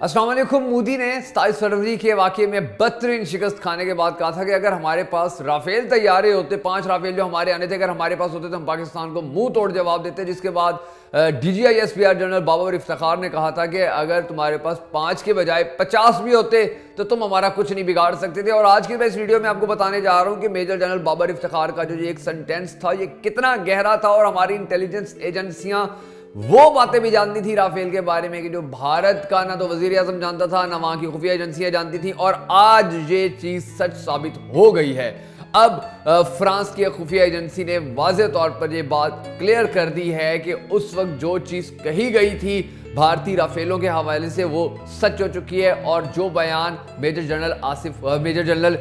अस्सलाम वालेकुम। मोदी ने 27 फरवरी के वाकये में बदतरीन शिकस्त खाने के बाद कहा था कि अगर हमारे पास राफेल तैयारे होते, 5 राफेल जो हमारे आने थे, अगर हमारे पास होते तो हम पाकिस्तान को मुंह तोड़ जवाब देते। जिसके बाद DGISPR जनरल बाबर इफ्तिखार ने कहा था कि अगर तुम्हारे पास 5 के बजाय 50 भी होते तो तुम हमारा कुछ नहीं बिगाड़ सकते थे। और आज की मैं इस वीडियो में आपको बताने जा रहा हूं कि मेजर जनरल बाबर इफ्तिखार का जो एक सेंटेंस था ये कितना गहरा था और हमारी इंटेलिजेंस एजेंसियां वो बातें भी जानती थी राफेल के बारे में कि जो भारत का ना तो वजीर आजम जानता था, ना वहां की खुफिया एजेंसियां जानती थी। और आज ये चीज सच साबित हो गई है। अब फ्रांस की खुफिया एजेंसी ने वाज़ेह तौर पर यह बात क्लियर कर दी है कि उस वक्त जो चीज कही गई थी भारतीय राफेलों के हवाले से वो सच हो चुकी है। और जो बयान मेजर जनरल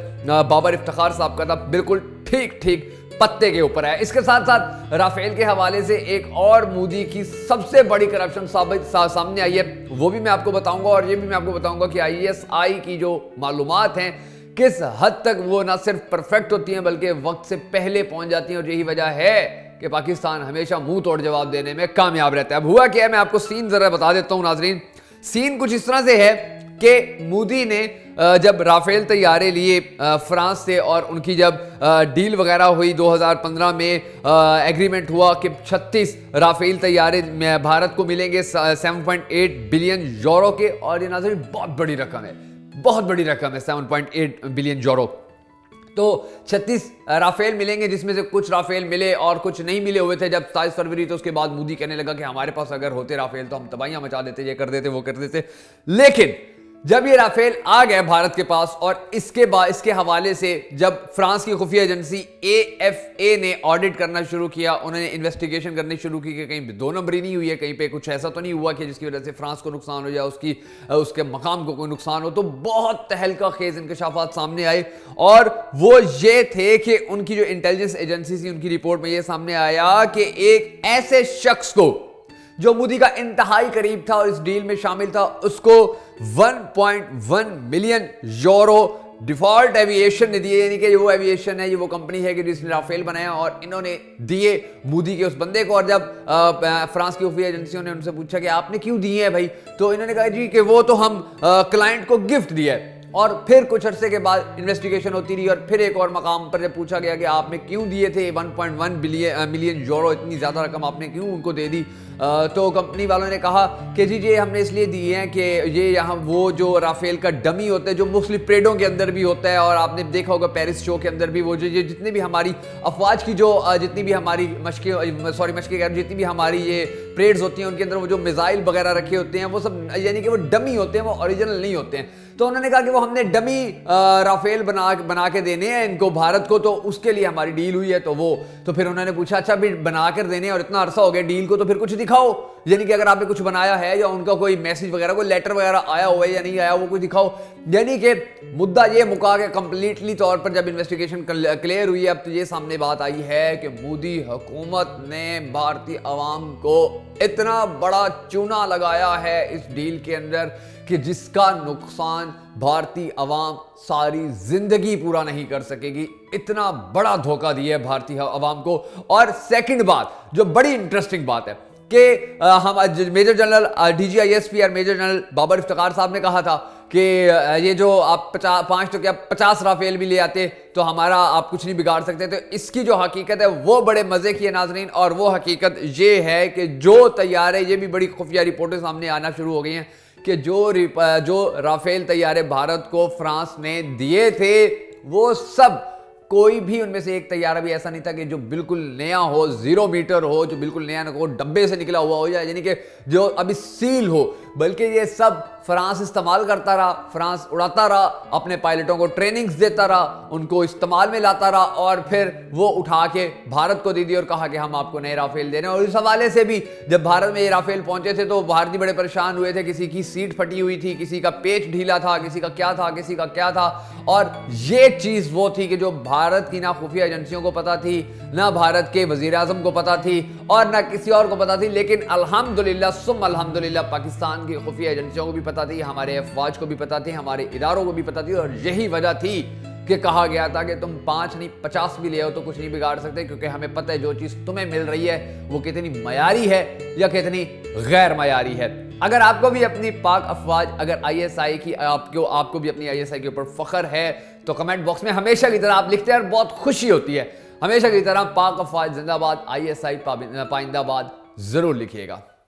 बाबर इफ्तिखार साहब का था बिल्कुल ठीक पत्ते के ऊपर है। इसके साथ साथ राफेल के हवाले से एक और मोदी की सबसे बड़ी करप्शन सामने आई है, वो भी मैं आपको बताऊंगा। और ये भी मैं आपको बताऊंगा कि ISI की जो मालूमात हैं किस हद तक वो ना सिर्फ परफेक्ट होती हैं बल्कि वक्त से पहले पहुंच जाती हैं। और यही वजह है कि पाकिस्तान हमेशा मुंह तोड़ जवाब देने में कामयाब रहता है। अब हुआ क्या है, मैं आपको सीन जरा बता देता हूं नाजरीन। सीन कुछ इस तरह से है कि मोदी ने जब राफेल तैयारे लिए फ्रांस से और उनकी जब डील वगैरह हुई 2015 में एग्रीमेंट हुआ कि 36 राफेल तैयारे भारत को मिलेंगे 7.8 बिलियन यूरो के। और ये नाज़रीन बहुत बड़ी रकम है, बहुत बड़ी रकम है 7.8 बिलियन यूरो। तो 36 राफेल मिलेंगे जिसमें से कुछ राफेल मिले और कुछ नहीं मिले हुए थे जब 27 फरवरी। तो उसके बाद मोदी कहने लगा कि हमारे पास अगर होते राफेल तो हम तबाहियां मचा देते, ये कर देते, वो कर देते। लेकिन जब ये राफेल आ गए भारत के पास और इसके हवाले से जब फ्रांस की खुफिया एजेंसी AFA ने ऑडिट करना शुरू किया, उन्होंने इन्वेस्टिगेशन करनी शुरू की कि कहीं 2 नंबरी नहीं हुई है, कहीं पे कुछ ऐसा तो नहीं हुआ कि जिसकी वजह से फ्रांस को नुकसान हो जाए, उसके मकाम को कोई नुकसान हो। तो बहुत तहलका खेज इंकशाफात सामने आए और वो ये थे कि उनकी जो इंटेलिजेंस एजेंसी थी उनकी रिपोर्ट में ये सामने आया कि एक ऐसे शख्स को जो मोदी का इंतहाई करीब था और इस डील में शामिल था, उसको 1.1 मिलियन यूरो डिफॉल्ट एविएशन ने दिए। यानी कि वो एविएशन है, ये वो कंपनी है कि जिसने राफेल बनाया और इन्होंने दिए मोदी के उस बंदे को। और जब फ्रांस की खुफिया एजेंसियों ने उनसे पूछा कि आपने क्यों दिए हैं भाई, तो इन्होंने कहा जी कि वो तो हम क्लाइंट को गिफ्ट दिया है। और फिर कुछ अरसे के बाद इन्वेस्टिगेशन होती रही और फिर एक और मकाम पर जब पूछा गया कि आपने क्यों दिए थे 1.1 मिलियन यूरो, इतनी ज़्यादा रकम आपने क्यों उनको दे दी, तो कंपनी वालों ने कहा कि जी ये हमने इसलिए दिए हैं कि ये यहाँ वो जो राफेल का डमी होता है जो मुख्तलिफ परेडों के अंदर भी होता है। और आपने देखा होगा पेरिस शो के अंदर भी वो जो जितनी भी हमारी अफवाज की जितनी भी हमारी जितनी भी हमारी ये परेड्स होती हैं उनके अंदर वो जो मिसाइल वगैरह रखे होते हैं वो सब यानी कि वो डमी होते हैं, वो ओरिजिनल नहीं होते हैं। तो उन्होंने कहा कि वो हमने डमी राफेल बना के देने हैं इनको भारत को, तो उसके लिए हमारी डील हुई है। तो फिर उन्होंने पूछा अच्छा भी बना कर देने और इतना अरसा हो गया डील को, तो फिर कुछ दिखाओ, यानी कि अगर आपने कुछ बनाया है या उनका कोई मैसेज वगैरह कोई लेटर वगैरह आया हुआ है या नहीं आया वो कुछ दिखाओ। यानी कि मुद्दा ये मुका के कंप्लीटली तौर पर जब इन्वेस्टिगेशन क्लियर हुई अब तो ये सामने बात आई है कि मोदी हुकूमत ने भारतीय अवाम को इतना बड़ा चूना लगाया है इस डील के अंदर कि जिसका नुकसान भारतीय अवाम सारी जिंदगी पूरा नहीं कर सकेगी। इतना बड़ा धोखा दिया है भारतीय अवाम को। और सेकंड बात जो बड़ी इंटरेस्टिंग बात है कि हम major general DGISPR major general Babar Iftikhar साहब ने कहा था कि ये जो आप 5 तो क्या 50 राफेल भी ले आते तो हमारा आप कुछ नहीं बिगाड़ सकते। तो इसकी जो हकीकत है वो बड़े मजे की है नाजरीन। और वो हकीकत ये है कि जो तैयारे, ये भी बड़ी खुफिया रिपोर्टें सामने आना शुरू हो गई हैं कि जो राफेल तैयारे भारत को फ्रांस ने दिए थे वो सब कोई भी उनमें से एक तैयारा भी ऐसा नहीं था कि जो बिल्कुल नया हो, 0 मीटर हो, जो बिल्कुल नया ना हो, डब्बे से निकला हुआ हो या यानी कि जो अभी सील हो, बल्कि ये सब फ्रांस इस्तेमाल करता रहा, फ्रांस उड़ाता रहा, अपने पायलटों को ट्रेनिंग्स देता रहा, उनको इस्तेमाल में लाता रहा और फिर वो उठा के भारत को दे दी और कहा कि हम आपको नए राफेल दे रहे हैं। और इस हवाले से भी जब भारत में ये राफेल पहुंचे थे तो भारतीय बड़े परेशान हुए थे, किसी की सीट फटी हुई थी, किसी का पेच ढीला था, किसी का क्या था। और ये चीज वो थी कि जो भारत की ना खुफिया एजेंसियों को पता थी, ना भारत के वजीर आजम को पता थी और ना किसी और को पता थी। लेकिन अल्हम्दुलिल्लाह सुम अल्हम्दुलिल्लाह पाकिस्तान की खुफिया एजेंसियों को भी पता थी, हमारे अफवाज को भी पता थी, हमारे इदारों को भी पता थी। और यही वजह थी कि कहा गया था कि तुम 5 नहीं 50 भी ले आओ तो कुछ नहीं बिगाड़ सकते, क्योंकि हमें पता है जो चीज तुम्हें मिल रही है वो कितनी मयारी है या कितनी गैर मयारी है। अगर आपको भी अपनी पाक अफवाज, अगर आईएसआई की आपको भी अपनी आईएसआई के ऊपर फख्र है तो कमेंट बॉक्स में हमेशा की तरह आप लिखते हैं और बहुत खुशी होती है। हमेशा की तरह पाक अफवाज जिंदाबाद, आईएसआई पाइंदाबाद जरूर लिखिएगा।